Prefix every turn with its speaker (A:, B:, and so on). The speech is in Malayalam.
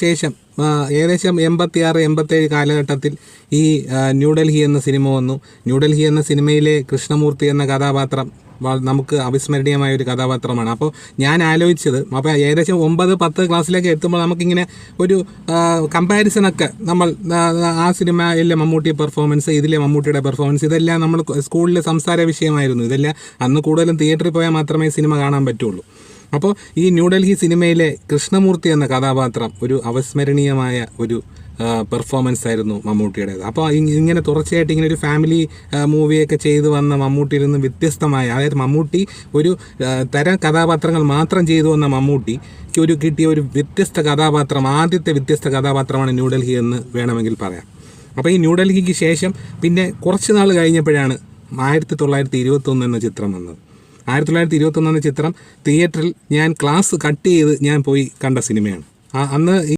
A: ശേഷം ഏകദേശം 86-87 കാലഘട്ടത്തിൽ ഈ ന്യൂഡൽഹി എന്ന സിനിമ വന്നു. ന്യൂഡൽഹി എന്ന സിനിമയിലെ കൃഷ്ണമൂർത്തി എന്ന കഥാപാത്രം നമുക്ക് അവിസ്മരണീയമായ ഒരു കഥാപാത്രമാണ്. അപ്പോൾ ഞാൻ ആലോചിച്ചത്, അപ്പോൾ ഏകദേശം 9-10 ക്ലാസ്സിലേക്ക് എത്തുമ്പോൾ നമുക്കിങ്ങനെ ഒരു കമ്പാരിസണൊക്കെ നമ്മൾ ആ സിനിമയിലെ മമ്മൂട്ടി പെർഫോമൻസ്, ഇതിലെ മമ്മൂട്ടിയുടെ പെർഫോമൻസ്, ഇതെല്ലാം നമ്മൾ സ്കൂളിൽ സംസാര വിഷയമായിരുന്നു. ഇതെല്ലാം അന്ന് കൂടുതലും തിയേറ്ററിൽ പോയാൽ മാത്രമേ സിനിമ കാണാൻ പറ്റുള്ളൂ. അപ്പോൾ ഈ ന്യൂഡൽഹി സിനിമയിലെ കൃഷ്ണമൂർത്തി എന്ന കഥാപാത്രം ഒരു അവിസ്മരണീയമായ ഒരു പെർഫോമൻസ് ആയിരുന്നു മമ്മൂട്ടിയുടേത്. അപ്പോൾ ഇങ്ങനെ തുടർച്ചയായിട്ട് ഇങ്ങനെ ഒരു ഫാമിലി മൂവിയൊക്കെ ചെയ്ത് വന്ന മമ്മൂട്ടിയിൽ നിന്ന് വ്യത്യസ്തമായ, അതായത് മമ്മൂട്ടി ഒരു തരം കഥാപാത്രങ്ങൾ മാത്രം ചെയ്തു വന്ന മമ്മൂട്ടിക്ക് കിട്ടിയ ഒരു വ്യത്യസ്ത കഥാപാത്രം, ആദ്യത്തെ വ്യത്യസ്ത കഥാപാത്രമാണ് ന്യൂഡൽഹി എന്ന് വേണമെങ്കിൽ പറയാം. അപ്പോൾ ഈ ന്യൂഡൽഹിക്ക് ശേഷം പിന്നെ കുറച്ച് നാൾ കഴിഞ്ഞപ്പോഴാണ് 1921 എന്ന ചിത്രം വന്നത്. 1921 എന്ന ചിത്രം തിയേറ്ററിൽ ഞാൻ ക്ലാസ് കട്ട് ചെയ്ത് ഞാൻ പോയി കണ്ട സിനിമയാണ്. അന്ന്